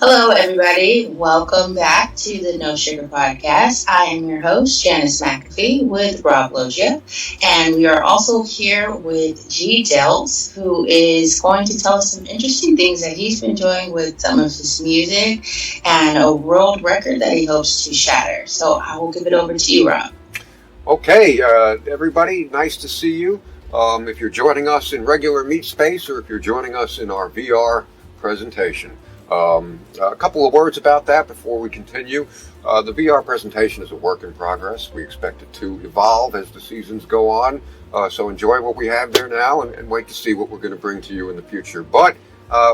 Hello, everybody. Welcome back to the No Sugar Podcast. I am your host, Janice McAfee, with Rob Loggia. And we are also here with GDeltz, who is going to tell us some interesting things that he's been doing with some of his music and a world record that he hopes to shatter. So I will give it over to you, Rob. Okay, everybody, nice to see you. If you're joining us in regular meet space or if you're joining us in our VR presentation. A couple of words about that before we continue. The VR presentation is a work in progress. We expect it to evolve as the seasons go on. So enjoy what we have there now and wait to see what we're going to bring to you in the future. But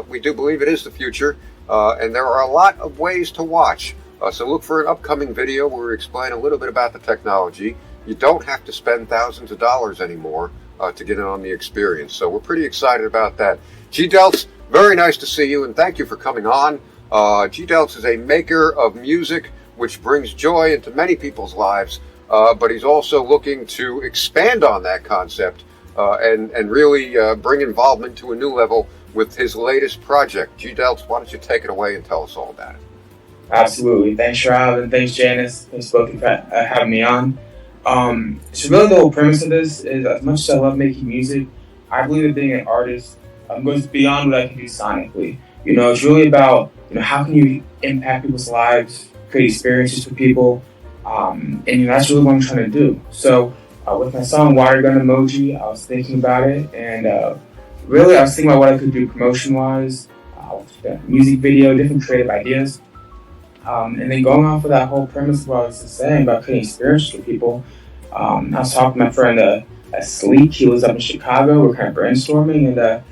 we do believe it is the future, and there are a lot of ways to watch. So look for an upcoming video where we explain a little bit about the technology. You don't have to spend thousands of dollars anymore to get in on the experience. So we're pretty excited about that. GDeltz, very nice to see you, and thank you for coming on. GDeltz is a maker of music which brings joy into many people's lives, but he's also looking to expand on that concept and really bring involvement to a new level with his latest project. GDeltz, why don't you take it away and tell us all about it? Absolutely. Thanks, Rob, and thanks, Janice. Thanks both for having me on. So really the whole premise of this is, as much as I love making music, I believe that being an artist goes beyond what I can do sonically. It's really about, how can you impact people's lives, create experiences for people, and that's really what I'm trying to do. So with my song Watergun Emoji, I was thinking about it, and really I was thinking about what I could do promotion-wise, music video, different creative ideas. And then going off of that whole premise of what I was just saying about creating experiences for people, I was talking to my friend Sleek. He was up in Chicago. We're kind of brainstorming, and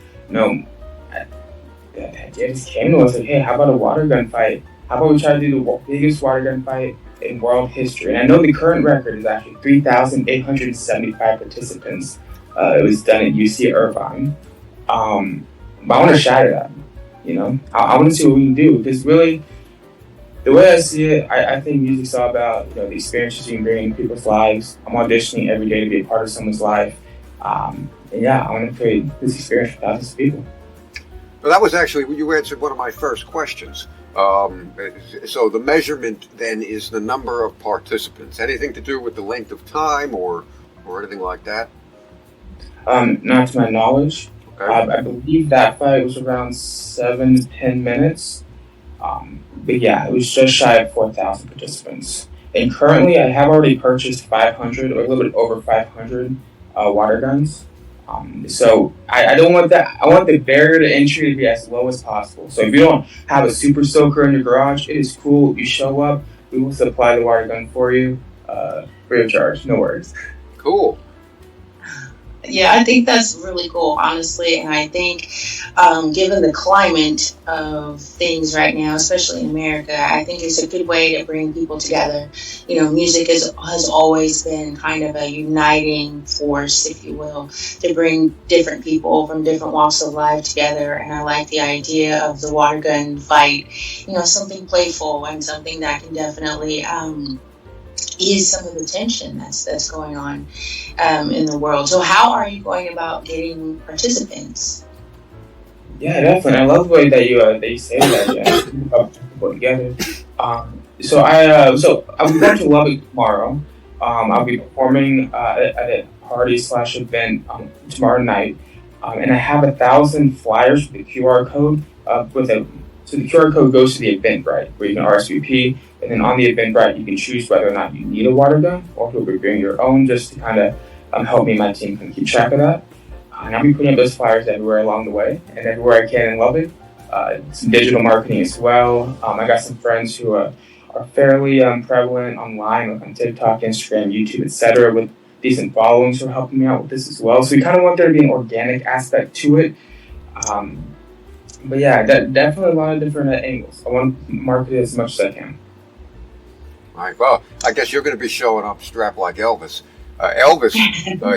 it just came to us like, hey, how about a water gun fight? How about we try to do the biggest water gun fight in world history? And I know the current record is actually 3,875 participants. It was done at UC Irvine. But I want to shatter that. I want to see what we can do, because really, the way I see it, I think music's all about the experiences you can bring in people's lives. I'm auditioning every day to be a part of someone's life. And yeah, I want to create this experience for thousands of people. Well, that was actually, you answered one of my first questions. So the measurement then is the number of participants. Anything to do with the length of time or anything like that? Not to my knowledge. Okay. I believe that fight was around 7 to 10 minutes. But yeah, it was just shy of 4,000 participants. And currently, I have already purchased 500 or a little bit over 500 water guns. So I don't want that. I want the barrier to entry to be as low as possible. So if you don't have a super soaker in your garage, it is cool. If you show up, we will supply the water gun for you, free of charge. No worries. Cool. Yeah, I think that's really cool, honestly. And I think given the climate of things right now, especially in America, I think it's a good way to bring people together. Music has always been kind of a uniting force, if you will, to bring different people from different walks of life together. And I like the idea of the water gun fight, something playful and something that can definitely ease some of the tension that's going on in the world. So how are you going about getting participants? Yeah, definitely. I love the way that you say that. Yeah, people together. So I'm going to Lubbock tomorrow. I'll be performing at a party/event tomorrow night, and I have 1,000 flyers with a QR code. So the QR code goes to the Eventbrite, where you can RSVP, and then on the Eventbrite, you can choose whether or not you need a water gun, or if you'll bring your own, just to kind of help me and my team kind of keep track of that. And I'll be putting up those flyers everywhere along the way, and everywhere I can in Lubbock. Some digital marketing as well. I got some friends who are fairly prevalent online, like on TikTok, Instagram, YouTube, etc., with decent followings who are helping me out with this as well. So we kind of want there to be an organic aspect to it. But yeah, definitely a lot of different angles. I want to market it as much as I can. All right. Well, I guess you're going to be showing up strapped like Elvis. Elvis,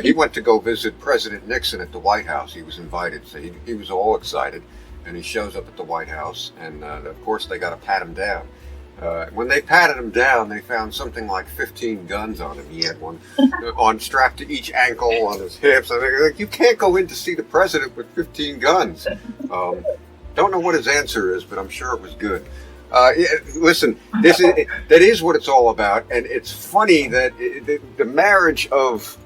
he went to go visit President Nixon at the White House. He was invited, so he was all excited. And he shows up at the White House, and of course they got to pat him down. When they patted him down, they found something like 15 guns on him. He had one strapped to each ankle, on his hips. I mean, like, you can't go in to see the president with 15 guns. Don't know what his answer is, but I'm sure it was good. Listen, that is what it's all about, and it's funny that the marriage of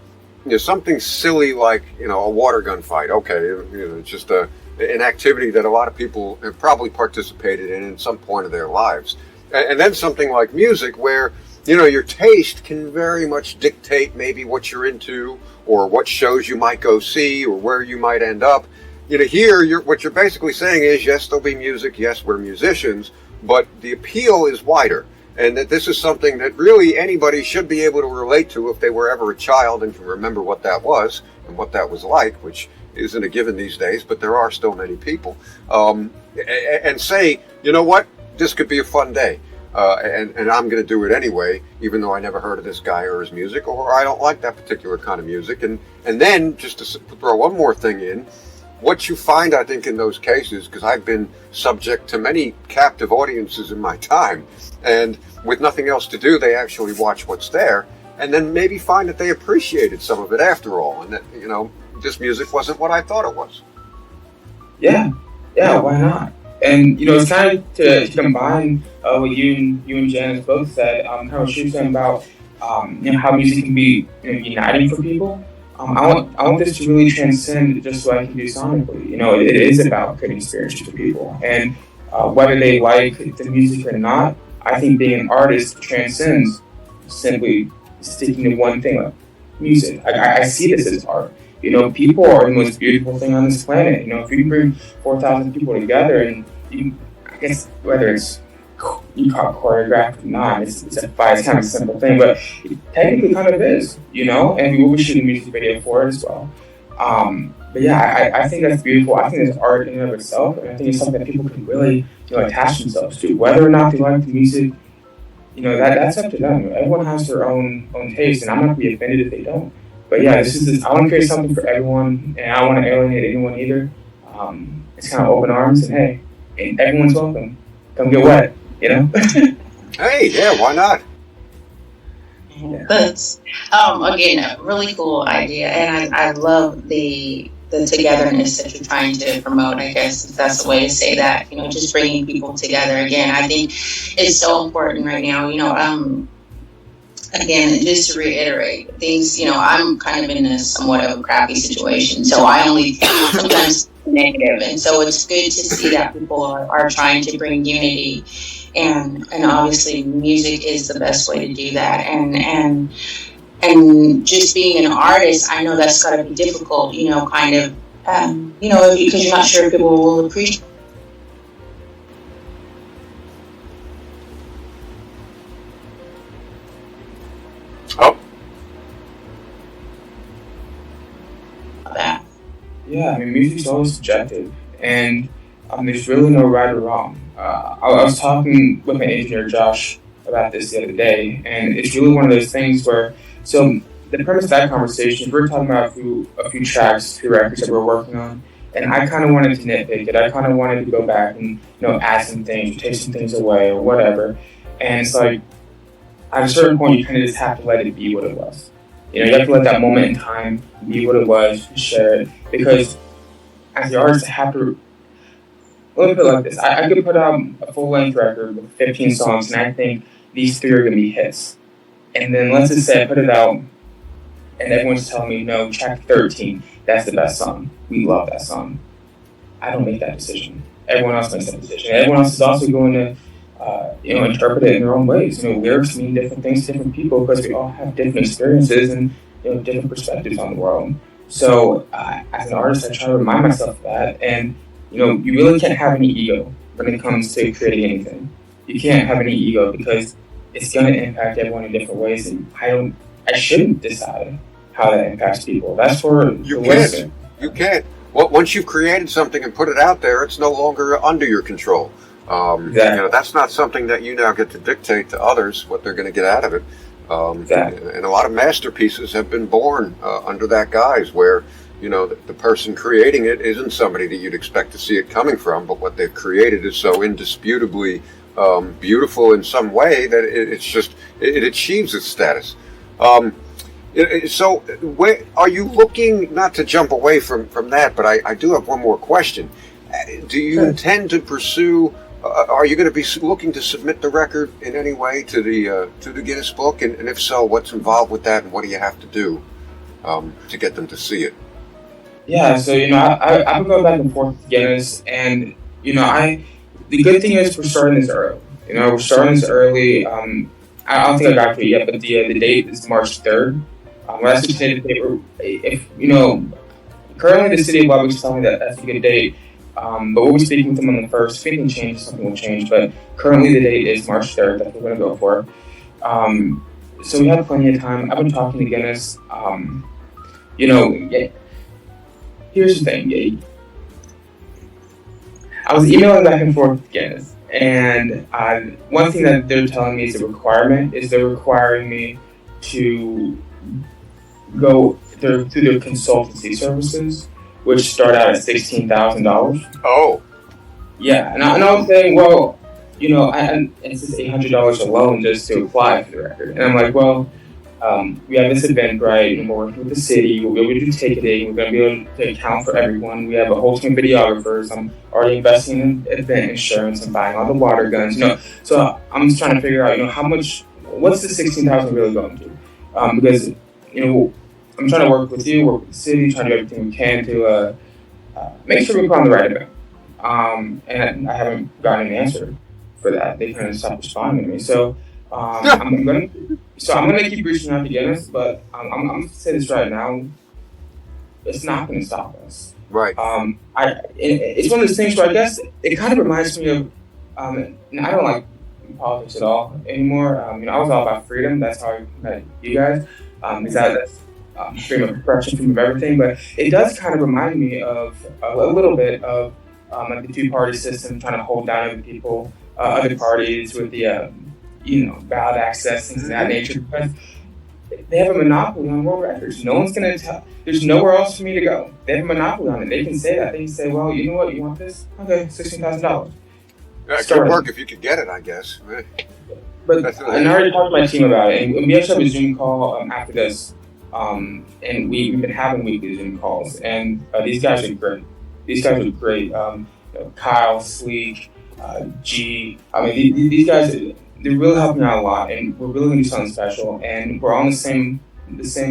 something silly like a water gun fight. Okay, it's just an activity that a lot of people have probably participated in some point of their lives, and then something like music, where your taste can very much dictate maybe what you're into or what shows you might go see or where you might end up. Here, what you're basically saying is, yes, there'll be music, yes, we're musicians, but the appeal is wider, and that this is something that really anybody should be able to relate to if they were ever a child and can remember what that was and what that was like, which isn't a given these days, but there are still many people, and say, you know what, this could be a fun day, and I'm going to do it anyway, even though I never heard of this guy or his music, or I don't like that particular kind of music. And then, just to throw one more thing in, what you find, I think, in those cases, because I've been subject to many captive audiences in my time, and with nothing else to do, they actually watch what's there, and then maybe find that they appreciated some of it after all, and that, this music wasn't what I thought it was. Yeah, why not? And, it's kind of to combine what you and Janice both said, kind of what she was saying about, how music can be uniting for people. I want this to really transcend just what I can do sonically. It is about creating experiences for people. And whether they like the music or not, I think being an artist transcends simply sticking to one thing, like music. I see this as art. People are the most beautiful thing on this planet. If you bring 4,000 people together, and I guess whether it's you call it choreographed or not, it's kind of a simple thing, but it technically kind of is, and we will be shooting a music video for it as well. But yeah, I think that's beautiful. I think it's art in and of itself, and I think it's something that people can really attach themselves to. Whether or not they like the music, that's up to them. Everyone has their own taste, and I'm not going to be offended if they don't. But yeah, I want to create something for everyone, and I don't want to alienate anyone either. It's kind of open arms, and hey, everyone's welcome. Come get wet, Hey, yeah, why not? That's again a really cool idea, and I love the togetherness that you're trying to promote. I guess if that's the way to say that. Just bringing people together again. I think it's so important right now. Again, just to reiterate things. I'm kind of in a somewhat of a crappy situation, so I only sometimes negative, and so it's good to see that people are trying to bring unity. And obviously music is the best way to do that, and just being an artist, I know that's got to be difficult, because you're not sure if people will appreciate. Oh. That. Yeah, music's always subjective, and there's really no right or wrong. I was talking with my engineer Josh about this the other day, and it's really one of those things where, so the premise of that conversation, we're talking about a few tracks, 2 records that we're working on, and I kind of wanted to nitpick it. I kind of wanted to go back and add some things, take some things away, or whatever. And it's like, at a certain point, you kind of just have to let it be what it was. You have to let that moment in time be what it was, share it, because as the artist, I have to. Let me put it like this. I could put out a full-length record with 15 songs, and I think these 3 are going to be hits. And then let's just say I put it out, and everyone's telling me, no, track 13, that's the best song. We love that song. I don't make that decision. Everyone else makes that decision. Everyone else is also going to, interpret it in their own ways. Lyrics mean different things to different people because we all have different experiences and different perspectives on the world. So as an artist, I try to remind myself of that, and you really can't have any ego when it comes to creating anything. You can't have any ego because it's going to impact everyone in different ways, and I shouldn't decide how that impacts people. That's for you can't. You can't. Well, once you've created something and put it out there, it's no longer under your control. Exactly. That's not something that you now get to dictate to others what they're going to get out of it. Exactly. And a lot of masterpieces have been born under that guise, where the person creating it isn't somebody that you'd expect to see it coming from, but what they've created is so indisputably beautiful in some way that it achieves its status. So are you looking, not to jump away from that, but I do have one more question. Do you intend to pursue Are you going to be looking to submit the record in any way to the Guinness Book? And if so, what's involved with that, and what do you have to do to get them to see it? Yeah, so I've been going back and forth with Guinness, and the good thing is we're starting this early. We're starting this early. I don't think I got to it yet, but the date is March 3rd. That's the tentative date. If currently the city of Lubbock is telling me that that's a good date. But we'll be speaking with them on the 1st. If anything changes, something will change. But currently the date is March 3rd. That's what we're going to go for. So we have plenty of time. I've been talking to Guinness. Here's the thing. I was emailing back and forth with Guinness. And one thing that they're telling me is a requirement is they're requiring me to go through their consultancy services, which start out at $16,000. Oh. Yeah, and I was saying, well, and it's just $800 alone just to apply for the record. And I'm like, well, we have this event, right, and we're working with the city, we'll be able to do ticketing, we're going to be able to account for everyone, we have a whole team of videographers, I'm already investing in event insurance and buying all the water guns, so I'm just trying to figure out, how much, what's the $16,000 really going to? Because, I'm trying to work with you, work with the city, trying to do everything we can to make sure we put on the right event. And I haven't gotten an answer for that. They kind of stopped responding to me. So I'm gonna keep reaching out to Guinness, but I'm gonna say this right now: it's not gonna stop us. Right. It's one of those things where I guess it kind of reminds me of. And I don't like politics at all anymore. I was all about freedom. That's how I met you guys. That's freedom of expression, freedom of everything. But it does kind of remind me of a little bit of like the two-party system, trying to hold down other people, other parties with the ballot access, things of that nature. Because they have a monopoly on world records. No one's going to tell. There's nowhere else for me to go. They have a monopoly on it. They can say that. They can say, well, you know what? You want this? Okay, $16,000. It could work if you could get it, I guess. But I already talked to my team about it, and we actually have a Zoom call after this. And we've been having weekly Zoom calls, and these guys are great. Kyle, Sleek, G. I mean, these guys, they're really helping out a lot, and we're really going to do something special. And we're on the same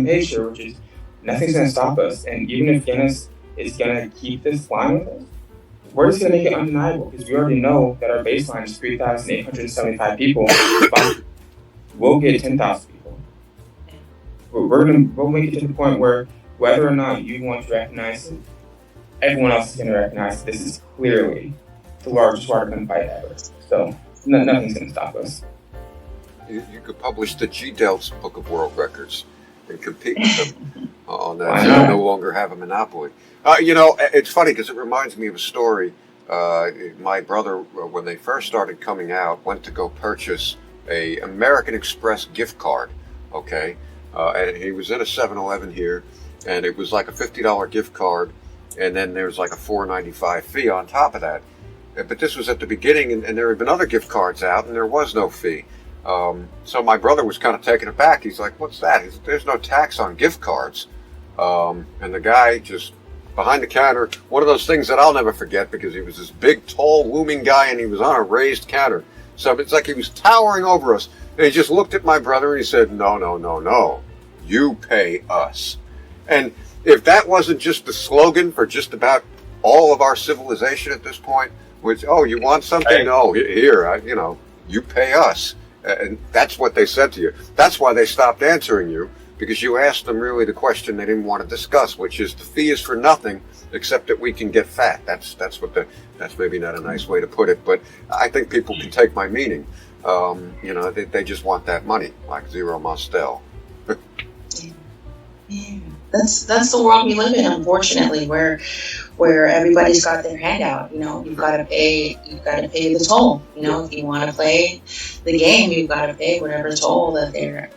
page here, which is nothing's going to stop us. And even if Guinness is going to keep this flying with us, we're just going to make it undeniable, because we already know that our baseline is 3,875 people. We'll get 10,000 people. We'll make it to the point where whether or not you want to recognize it, everyone else is going to recognize this is clearly the largest water gun fight ever. So nothing's going to stop us. You could publish the GDeltz Book of World Records and compete with them on that. So you no longer have a monopoly. It's funny because it reminds me of a story. My brother, when they first started coming out, went to go purchase a American Express gift card. Okay. And he was in a 7-Eleven here, and it was like a $50 gift card, and then there was like a $4.95 fee on top of that. But this was at the beginning, and there had been other gift cards out, and there was no fee. So my brother was kind of taken aback. He's like, "What's that?" He said, "There's no tax on gift cards." And the guy just behind the counter, one of those things that I'll never forget, because he was this big, tall, looming guy, and he was on a raised counter. So it's like he was towering over us. And he just looked at my brother and he said, No. You pay us. And if that wasn't just the slogan for just about all of our civilization at this point, which, you want something? No, here, you pay us. And that's what they said to you. That's why they stopped answering you, because you asked them really the question they didn't want to discuss, which is the fee is for nothing except that we can get fat. That's maybe not a nice way to put it, but I think people can take my meaning. They just want that money, like Zero Mostel. Yeah, that's the world we live in, unfortunately, where everybody's got their hand out. You've got to pay the toll. If you want to play the game, you've got to pay whatever toll that they're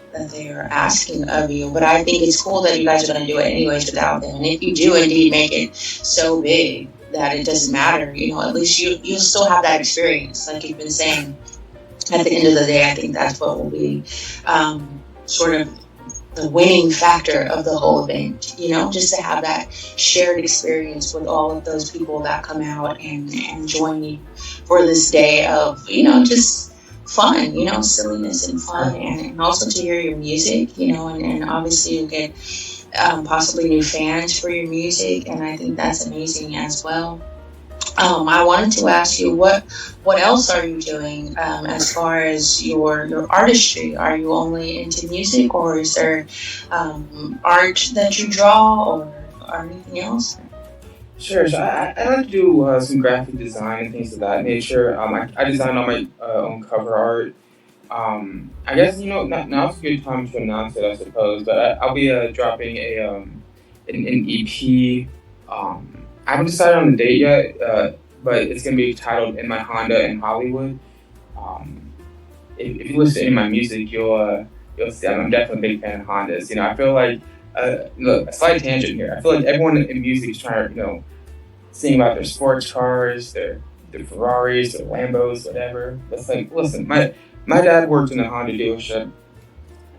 asking of you. But I think it's cool that you guys are going to do it anyways without them. And if you do indeed make it so big that it doesn't matter, at least you'll still have that experience, like you've been saying. At the end of the day, I think that's what will be sort of the winning factor of the whole event, just to have that shared experience with all of those people that come out and join you for this day of, just fun, silliness and fun, and also to hear your music, and obviously you get possibly new fans for your music, and I think that's amazing as well. I wanted to ask you what else are you doing as far as your artistry? Are you only into music, or is there art that you draw, or anything else? Sure. So I like to do some graphic design and things of that nature. I design all my own cover art. I guess now's a good time to announce it, I suppose. But I'll be dropping an EP. I haven't decided on the date yet, but it's gonna be titled "In My Honda in Hollywood." If you listen to my music, you'll see I'm definitely a big fan of Hondas. I feel like look, a slight tangent here. I feel like everyone in music is trying to sing about their sports cars, their Ferraris, their Lambos, whatever. It's like, listen, my dad worked in a Honda dealership,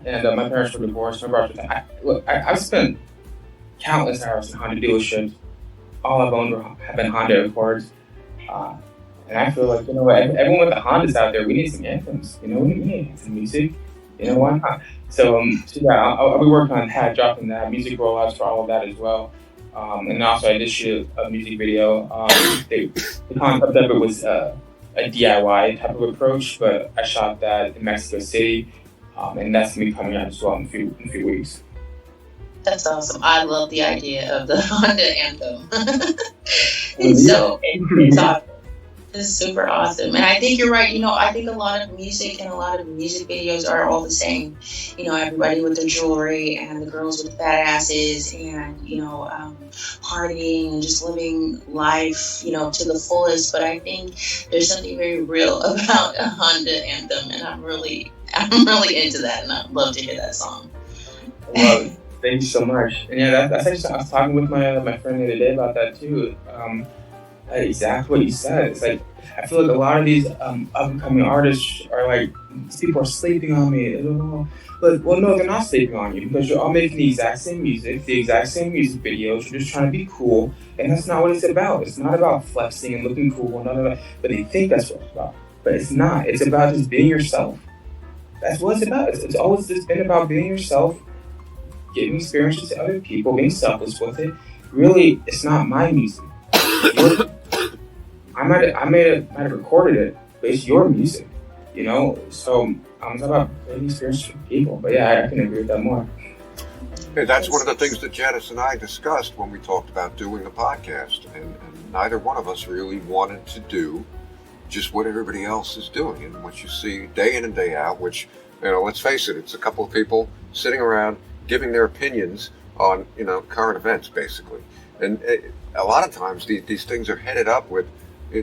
and my parents were divorced. I've spent countless hours in Honda dealerships. All I've owned have been Honda Accords. And I feel like, everyone with the Hondas out there, we need some anthems. We need some music. Why not? So yeah, I'll be working on that, dropping that, music rollouts for all of that as well. And also I did shoot a music video. The concept of it was a DIY type of approach, but I shot that in Mexico City. And that's going to be coming out as well in a few weeks. That's awesome. I love the idea of the Honda anthem. It's awesome. It's super awesome. And I think you're right. I think a lot of music and a lot of music videos are all the same. Everybody with their jewelry and the girls with fat asses and, partying and just living life, to the fullest. But I think there's something very real about a Honda anthem. And I'm really into that. And I'd love to hear that song. Well, thank you so much. And yeah, that's actually, I was talking with my friend the other day about that too. Exactly what you said. It's like, I feel like a lot of these up-and-coming artists are like, these people are sleeping on me. But, well, no, they're not sleeping on you, because you're all making the exact same music, the exact same music videos. You're just trying to be cool, and that's not what it's about. It's not about flexing and looking cool and none of that. But they think that's what it's about. But it's not. It's about just being yourself. That's what it's about. It's always just been about being yourself, giving experiences to other people, being selfless with it. Really, it's not my music. I might have recorded it, but it's your music, So I'm talking about creating experiences for people. But yeah, I can agree with that more. Hey, that's one of the things that Janice and I discussed when we talked about doing the podcast, and neither one of us really wanted to do just what everybody else is doing and what you see day in and day out. Which, let's face it, it's a couple of people sitting around giving their opinions on current events, basically. And a lot of times these things are headed up with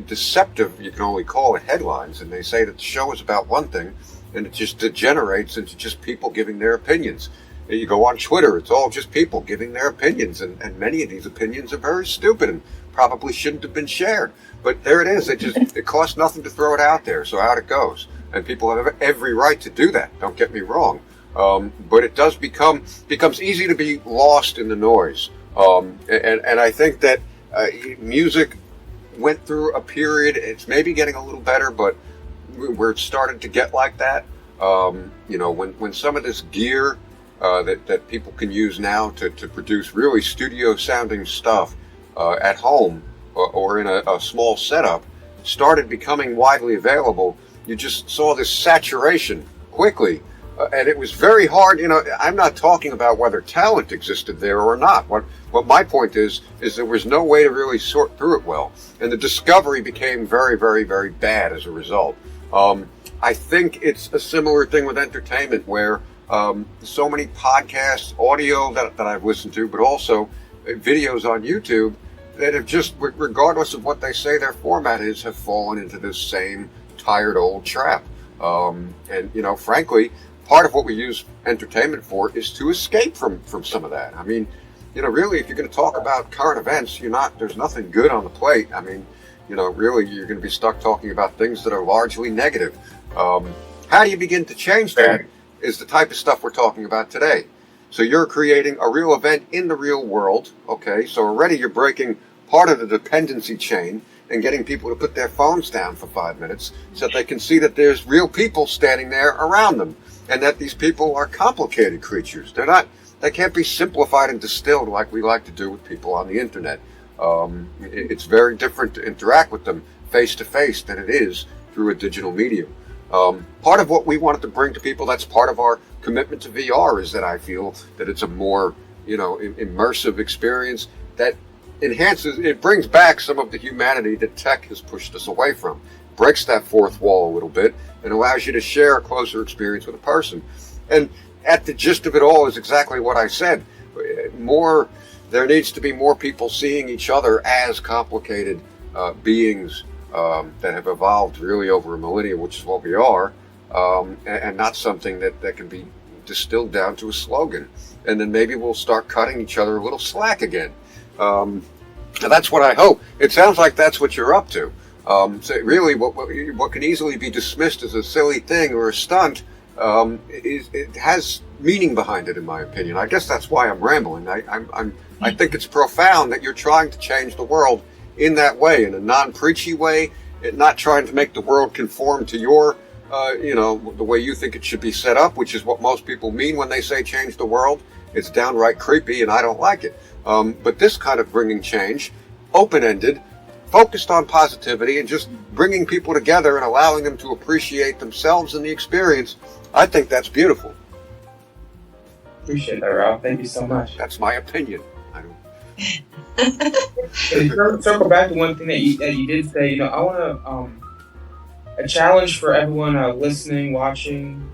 deceptive, you can only call it, headlines, and they say that the show is about one thing, and it just degenerates into just people giving their opinions. You go on Twitter, it's all just people giving their opinions, and many of these opinions are very stupid and probably shouldn't have been shared. But there it is. It costs nothing to throw it out there, so out it goes. And people have every right to do that, don't get me wrong. But it does becomes easy to be lost in the noise. And I think that music went through a period, it's maybe getting a little better, but we're starting to get like that. When some of this gear that people can use now to produce really studio sounding stuff at home or in a small setup started becoming widely available, you just saw this saturation quickly. And it was very hard, I'm not talking about whether talent existed there or not. What my point is there was no way to really sort through it well. And the discovery became very, very, very bad as a result. I think it's a similar thing with entertainment where so many podcasts, audio that I've listened to, but also videos on YouTube that have just, regardless of what they say their format is, have fallen into this same tired old trap. And, frankly, part of what we use entertainment for is to escape from some of that. I mean, really, if you're going to talk about current events, there's nothing good on the plate. I mean, really, you're going to be stuck talking about things that are largely negative. How do you begin to change that is the type of stuff we're talking about today. So you're creating a real event in the real world, okay? So already you're breaking part of the dependency chain and getting people to put their phones down for 5 minutes so that they can see that there's real people standing there around them and that these people are complicated creatures. They can't be simplified and distilled like we like to do with people on the internet. It's very different to interact with them face to face than it is through a digital medium. Part of what we wanted to bring to people, that's part of our commitment to VR, is that I feel that it's a more, immersive experience that it brings back some of the humanity that tech has pushed us away from, breaks that fourth wall a little bit, and allows you to share a closer experience with a person. And at the gist of it all is exactly what I said. There needs to be more people seeing each other as complicated beings that have evolved really over a millennium, which is what we are, and not something that can be distilled down to a slogan. And then maybe we'll start cutting each other a little slack again. And that's what I hope. It sounds like that's what you're up to. So really, what can easily be dismissed as a silly thing or a stunt, it has meaning behind it, in my opinion. I guess that's why I'm rambling. I think it's profound that you're trying to change the world in that way, in a non-preachy way, and not trying to make the world conform to your, the way you think it should be set up, which is what most people mean when they say change the world. It's downright creepy, and I don't like it. But this kind of bringing change, open-ended, focused on positivity, and just bringing people together and allowing them to appreciate themselves and the experience, I think that's beautiful. Appreciate that, Rob. Thank you so much. That's my opinion. Circle back to one thing that you did say. I want to a challenge for everyone listening, watching,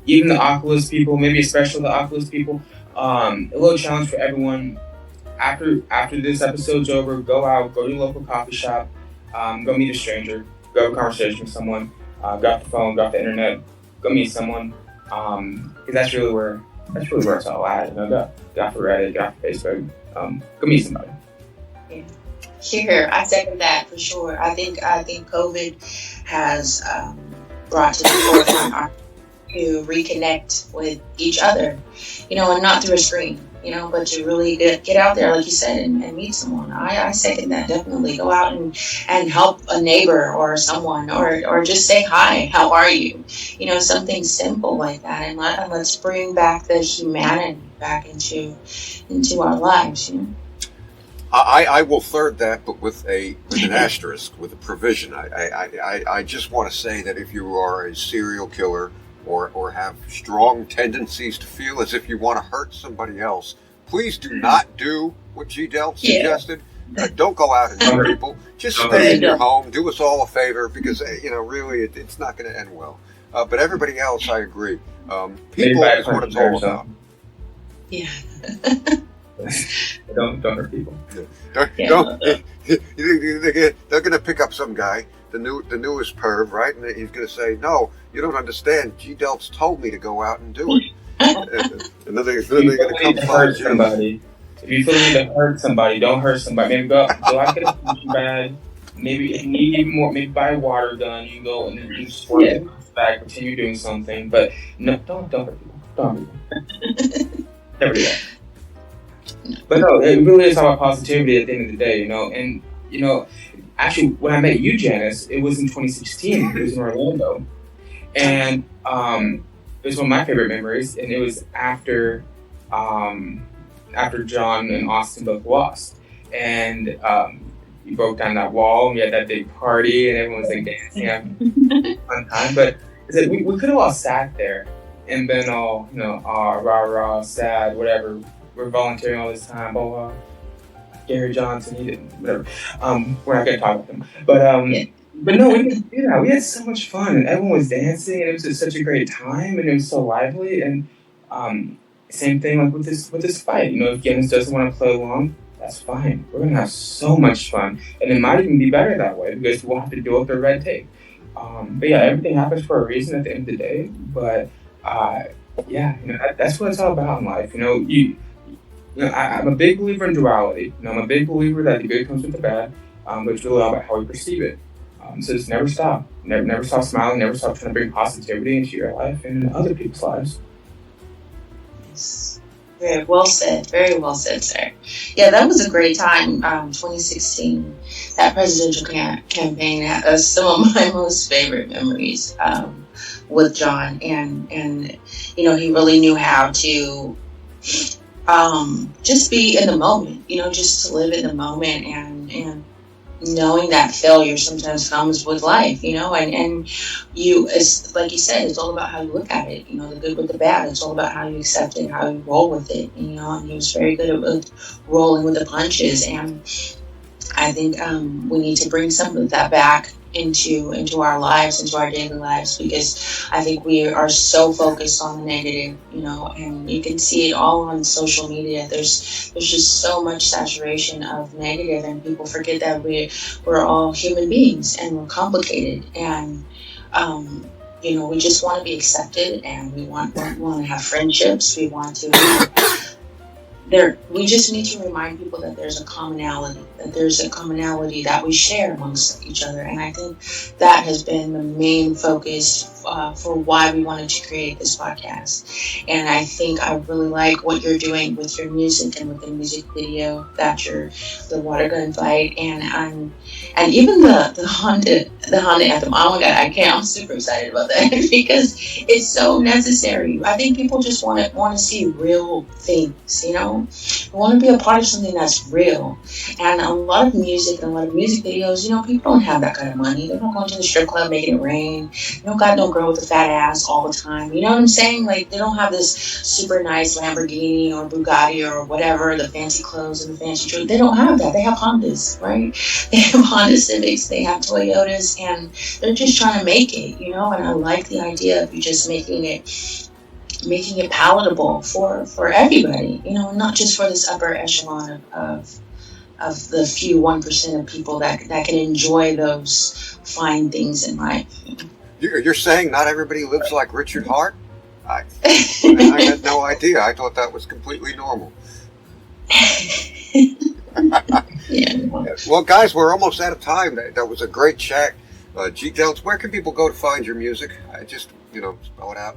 even the Oculus people, maybe especially the Oculus people. A little challenge for everyone. After this episode's over, go out, go to your local coffee shop, go meet a stranger, go have a conversation with someone, go off the phone, go off the internet, go meet someone. Because that's really where it's all at. Go off of Reddit, go off of Facebook, go meet somebody. Yeah. Sure, I second that for sure. I think COVID has brought to the forefront to reconnect with each other, and not through a screen, but to really get out there, like you said, and meet someone. I second that, definitely. Go out and help a neighbor or someone, or just say hi, how are you? Something simple like that, and let's bring back the humanity back into our lives. I will third that, but with an asterisk, with a provision. I just want to say that if you are a serial killer or have strong tendencies to feel as if you want to hurt somebody else, please do not do what GDeltz suggested. Don't go out and hurt people. Just stay in your home. Do us all a favor, because really it's not going to end well. But everybody else, I agree. People is what it's all about. Yeah. Don't hurt people. They're going to pick up some guy, the newest perv, right? And he's going to say, "No, you don't understand. GDeltz told me to go out and do it." And then they're going to come find somebody. If you feel you need to hurt somebody, don't hurt somebody. Maybe go out get a punching bag. Maybe if you need even more, maybe buy a water gun. You can go and then you squirt it in the bag, pretend you're doing something. But no, don't hurt people. Don't hurt people. Never do that. But no, it really is about positivity at the end of the day, And actually, when I met you, Janice, it was in 2016. It was in Orlando, and it was one of my favorite memories. And it was after John and Austin both lost, and you broke down that wall. And we had that big party, and everyone was like dancing, having a fun time. But we could have all sat there and been all rah, sad, whatever. We're volunteering all this time, blah, blah. Gary Johnson, he didn't, whatever. We're not going to talk about him. But no, we didn't do that. We had so much fun, and everyone was dancing, and it was just such a great time, and it was so lively. And same thing like with this fight. If Janice doesn't want to play along, that's fine. We're going to have so much fun. And it might even be better that way, because we'll have to deal with the red tape. But yeah, everything happens for a reason at the end of the day. But that's what it's all about in life. I'm a big believer in duality. I'm a big believer that the good comes with the bad, but it's really all about how we perceive it. So just never stop. Never stop smiling. Never stop trying to bring positivity into your life and into other people's lives. Yes. Very well said. Very well said, sir. Yeah, that was a great time. 2016, that presidential campaign has some of my most favorite memories with John, and he really knew how to just be in the moment. Just to live in the moment, and knowing that failure sometimes comes with life, and it's like you said, it's all about how you look at it, the good with the bad. It's all about how you accept it, how you roll with it, and he was very good at rolling with the punches. And I think we need to bring some of that back into our lives, into our daily lives, because I think we are so focused on the negative, and you can see it all on social media. There's just so much saturation of negative, and people forget that we're all human beings and we're complicated, and we just want to be accepted, and we want to have friendships. We want to have we just need to remind people that there's a commonality, that we share amongst each other. And I think that has been the main focus for why we wanted to create this podcast. And I think I really like what you're doing with your music and with the music video, the Watergun fight, and even the Honda anthem. Oh my God, I'm super excited about that because it's so necessary. I think people just want to see real things, I want to be a part of something that's real. And a lot of music and a lot of music videos, people don't have that kind of money. They're not going to the strip club making it rain. They don't got no girl with a fat ass all the time. You know what I'm saying? Like, they don't have this super nice Lamborghini or Bugatti or whatever, the fancy clothes and the fancy jewelry. They don't have that. They have Hondas, right? They have Honda Civics, they have Toyotas, and they're just trying to make it, and I like the idea of you just making it palatable for everybody, not just for this upper echelon of the few 1% of people that can enjoy those fine things in life. You're saying not everybody lives like Richard Hart? I had no idea. I thought that was completely normal. Yeah. Well, guys, we're almost out of time. That was a great chat. GDeltz, where can people go to find your music? I just, spell it out.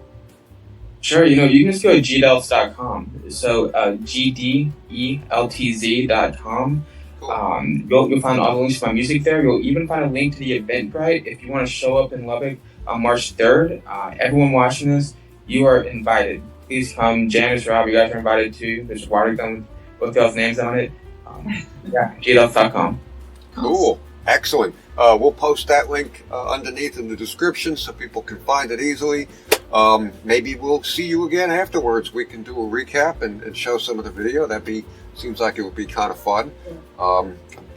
Sure, you can just go to GDeltz.com. So GDeltz.com. Cool. You'll find all the links to my music there. You'll even find a link to the Eventbrite if you want to show up in Lubbock on March 3rd. Everyone watching this, you are invited. Please come. Janice, Rob, you guys are invited too. There's Watergun with both y'all's names on it. GDeltz.com. Cool. Excellent. We'll post that link underneath in the description so people can find it easily. Maybe we'll see you again afterwards. We can do a recap and show some of the video. Seems like it would be kind of fun.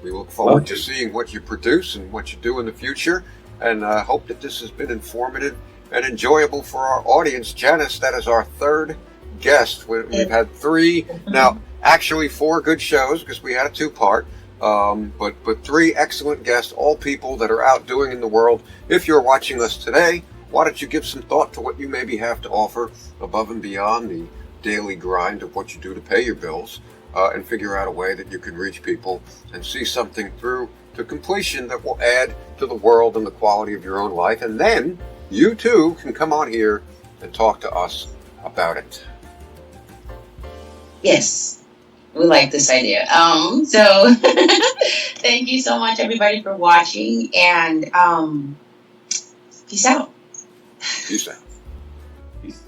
We look forward to seeing what you produce and what you do in the future, and hope that this has been informative and enjoyable for our audience. Janice, that is our third guest. We've had three, now actually 4 good shows because we had a 2-part. But 3 excellent guests, all people that are out doing in the world. If you're watching us today, why don't you give some thought to what you maybe have to offer above and beyond the daily grind of what you do to pay your bills, and figure out a way that you can reach people and see something through to completion that will add to the world and the quality of your own life. And then you too can come on here and talk to us about it. Yes. We like this idea. So thank you so much, everybody, for watching, and peace out. Peace out. Peace.